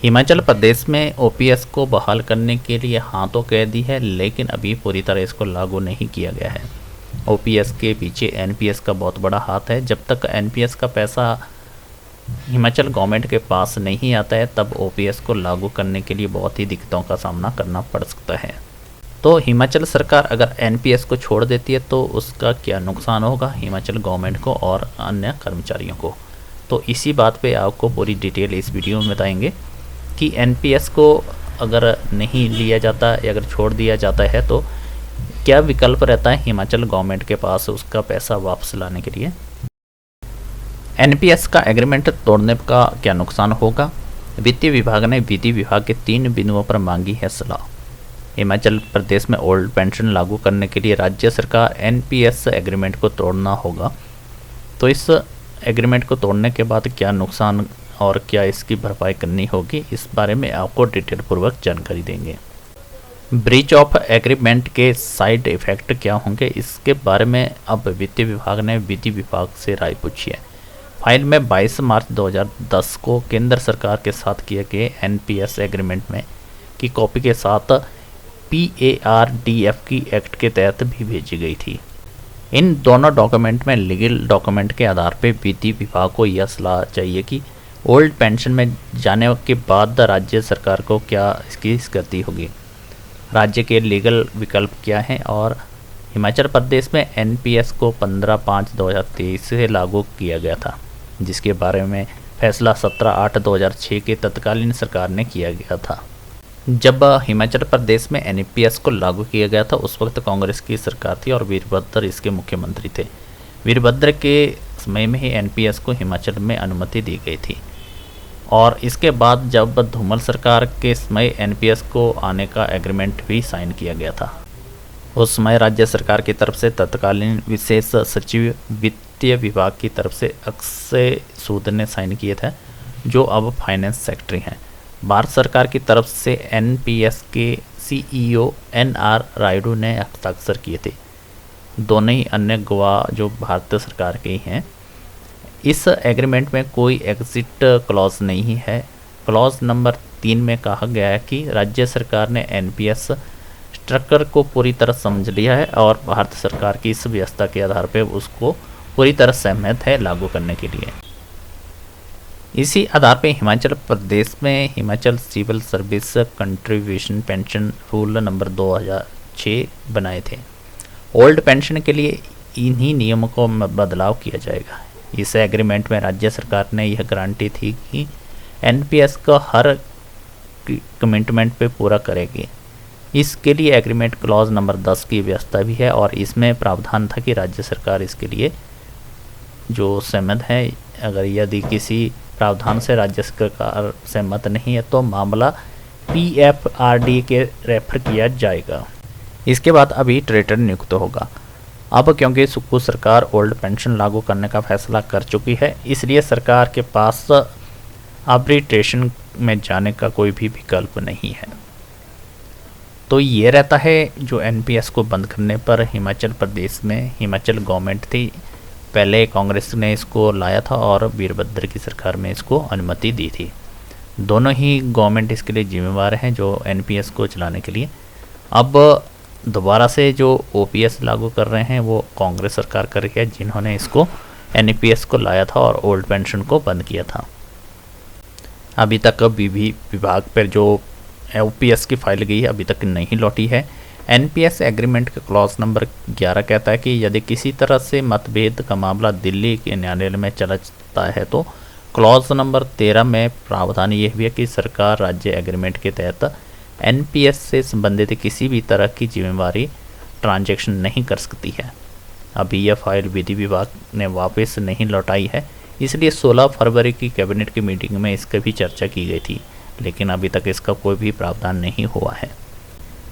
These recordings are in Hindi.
हिमाचल प्रदेश में ओपीएस को बहाल करने के लिए हाँ तो कह दी है, लेकिन अभी पूरी तरह इसको लागू नहीं किया गया है। ओपीएस के पीछे एनपीएस का बहुत बड़ा हाथ है। जब तक एनपीएस का पैसा हिमाचल गवर्नमेंट के पास नहीं आता है, तब ओपीएस को लागू करने के लिए बहुत ही दिक्कतों का सामना करना पड़ सकता है। तो हिमाचल सरकार अगर एनपीएस को छोड़ देती है तो उसका क्या नुकसान होगा हिमाचल गवर्नमेंट को और अन्य कर्मचारियों को, तो इसी बात पे आपको पूरी डिटेल इस वीडियो में बताएंगे कि एनपीएस को अगर नहीं लिया जाता या अगर छोड़ दिया जाता है तो क्या विकल्प रहता है हिमाचल गवर्नमेंट के पास उसका पैसा वापस लाने के लिए। एनपीएस का एग्रीमेंट तोड़ने का क्या नुकसान होगा। वित्तीय विभाग ने विधि विभाग के 3 बिंदुओं पर मांगी है सलाह। हिमाचल प्रदेश में ओल्ड पेंशन लागू करने के लिए राज्य सरकार एनपीएस एग्रीमेंट को तोड़ना होगा। तो इस एग्रीमेंट को तोड़ने के बाद क्या नुकसान और क्या इसकी भरपाई करनी होगी, इस बारे में आपको डिटेल पूर्वक जानकारी देंगे। ब्रीच ऑफ एग्रीमेंट के साइड इफ़ेक्ट क्या होंगे, इसके बारे में अब वित्तीय विभाग ने विधि विभाग से राय पूछी है। फाइल में 22 मार्च 2010 को केंद्र सरकार के साथ किए गए एनपीएस एग्रीमेंट में की कॉपी के साथ PARDF की एक्ट के तहत भी भेजी गई थी। इन दोनों डॉक्यूमेंट में लीगल डॉक्यूमेंट के आधार पर विधि विभाग को यह सलाह चाहिए कि ओल्ड पेंशन में जाने के बाद राज्य सरकार को क्या इसकी गति होगी, राज्य के लीगल विकल्प क्या हैं और हिमाचल प्रदेश में एनपीएस को 15/5/2023 से लागू किया गया था, जिसके बारे में फैसला 17/8/2006 के तत्कालीन सरकार ने किया गया था। जब हिमाचल प्रदेश में एनपीएस को लागू किया गया था उस वक्त कांग्रेस की सरकार थी और वीरभद्र इसके मुख्यमंत्री थे। वीरभद्र के समय में ही एनपीएस को हिमाचल में अनुमति दी गई थी और इसके बाद जब धूमल सरकार के समय एनपीएस को आने का एग्रीमेंट भी साइन किया गया था। उस समय राज्य सरकार की तरफ से तत्कालीन विशेष सचिव वित्तीय विभाग की तरफ से अक्षय सूद ने साइन किए थे, जो अब फाइनेंस सेक्रेटरी हैं। भारत सरकार की तरफ से एनपीएस के CEO NR रायडू ने हस्ताक्षर किए थे। दोनों ही अन्य गवाह जो भारतीय सरकार के ही हैं। इस एग्रीमेंट में कोई एग्जिट क्लॉज नहीं है। क्लॉज नंबर 3 में कहा गया है कि राज्य सरकार ने एनपीएस स्ट्रक्चर को पूरी तरह समझ लिया है और भारत सरकार की इस व्यवस्था के आधार पर उसको पूरी तरह सहमत है लागू करने के लिए। इसी आधार पर हिमाचल प्रदेश में Himachal civil service contribution pension rule number 2006 बनाए थे। ओल्ड पेंशन के लिए इन्हीं नियमों को बदलाव किया जाएगा। इस एग्रीमेंट में राज्य सरकार ने यह गारंटी थी कि एनपीएस का हर कमिटमेंट पे पूरा करेगी। इसके लिए एग्रीमेंट क्लॉज नंबर 10 की व्यवस्था भी है और इसमें प्रावधान था कि राज्य सरकार इसके लिए जो सहमत है, अगर यदि किसी प्रावधान से राज्य सरकार सहमत नहीं है तो मामला PFRD के रेफर किया जाएगा। इसके बाद अभी ट्रेटर नियुक्त होगा। अब क्योंकि सुक्खू सरकार ओल्ड पेंशन लागू करने का फैसला कर चुकी है, इसलिए सरकार के पास आर्बिट्रेशन में जाने का कोई भी विकल्प नहीं है। तो ये रहता है जो एनपीएस को बंद करने पर हिमाचल प्रदेश में हिमाचल गवर्नमेंट थी, पहले कांग्रेस ने इसको लाया था और वीरभद्र की सरकार में इसको अनुमति दी थी। दोनों ही गवर्नमेंट इसके लिए जिम्मेवार हैं जो एनपीएस को चलाने के लिए। अब दोबारा से जो ओपीएस लागू कर रहे हैं वो कांग्रेस सरकार कर रही है, जिन्होंने इसको एनपीएस को लाया था और ओल्ड पेंशन को बंद किया था। अभी तक विभाग पर जो ओपीएस की फाइल गई है अभी तक नहीं लौटी है। एनपीएस एग्रीमेंट का क्लॉज नंबर 11 कहता है कि यदि किसी तरह से मतभेद का मामला दिल्ली के न्यायालय में चला जाता है तो क्लॉज नंबर 13 में प्रावधान यह भी है कि सरकार राज्य एग्रीमेंट के तहत एनपीएस से संबंधित किसी भी तरह की जिम्मेवारी ट्रांजैक्शन नहीं कर सकती है। अभी यह फाइल विधि विभाग ने वापस नहीं लौटाई है, इसलिए 16 फरवरी की कैबिनेट की मीटिंग में इसकी भी चर्चा की गई थी, लेकिन अभी तक इसका कोई भी प्रावधान नहीं हुआ है।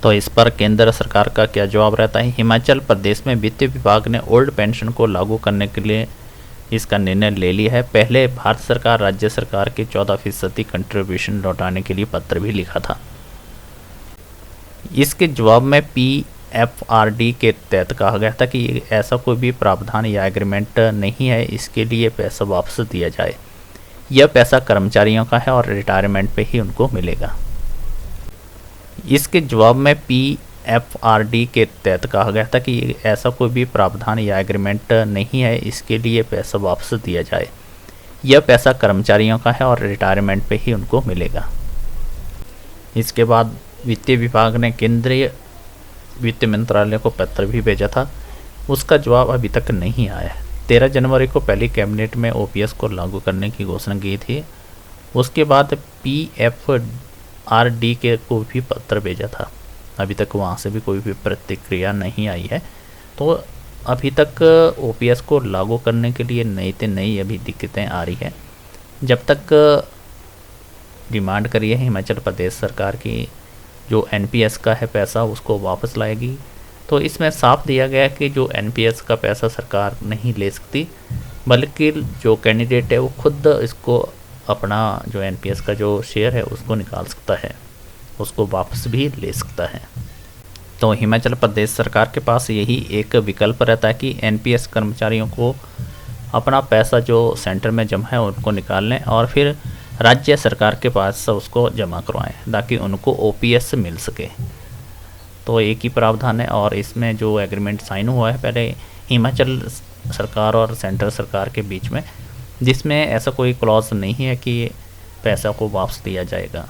तो इस पर केंद्र सरकार का क्या जवाब रहता है। हिमाचल प्रदेश में वित्त विभाग ने ओल्ड पेंशन को लागू करने के लिए इसका निर्णय ले लिया है। पहले भारत सरकार राज्य सरकार के 14% कंट्रीब्यूशन लौटाने के लिए पत्र भी लिखा था। इसके जवाब में PFRD के तहत कहा गया था कि ऐसा कोई भी प्रावधान या एग्रीमेंट नहीं है, इसके लिए पैसा वापस दिया जाए। यह पैसा कर्मचारियों का है और रिटायरमेंट पे ही उनको मिलेगा। इसके जवाब में PFRD के तहत कहा गया था कि ऐसा कोई भी प्रावधान या एग्रीमेंट नहीं है, इसके लिए पैसा वापस दिया जाए। यह पैसा कर्मचारियों का है और रिटायरमेंट पे ही उनको मिलेगा। इसके बाद वित्त विभाग ने केंद्रीय वित्त मंत्रालय को पत्र भी भेजा था, उसका जवाब अभी तक नहीं आया है। 13 जनवरी को पहली कैबिनेट में OPS को लागू करने की घोषणा की थी। उसके बाद PFRD के को भी पत्र भेजा था, अभी तक वहाँ से भी कोई भी प्रतिक्रिया नहीं आई है। तो अभी तक OPS को लागू करने के लिए नई अभी दिक्कतें आ रही है। जब तक डिमांड करी है हिमाचल प्रदेश सरकार की जो NPS का है पैसा उसको वापस लाएगी, तो इसमें साफ दिया गया कि जो NPS का पैसा सरकार नहीं ले सकती, बल्कि जो कैंडिडेट है वो खुद इसको अपना जो NPS का जो शेयर है उसको निकाल सकता है, उसको वापस भी ले सकता है। तो हिमाचल प्रदेश सरकार के पास यही एक विकल्प रहता है कि NPS कर्मचारियों को अपना पैसा जो सेंटर में जमा है उनको निकाल लें और फिर राज्य सरकार के पास उसको जमा करवाएं ताकि उनको OPS मिल सके। तो एक ही प्रावधान है और इसमें जो एग्रीमेंट साइन हुआ है पहले हिमाचल सरकार और सेंट्रल सरकार के बीच में, जिसमें ऐसा कोई क्लॉज नहीं है कि पैसा को वापस दिया जाएगा।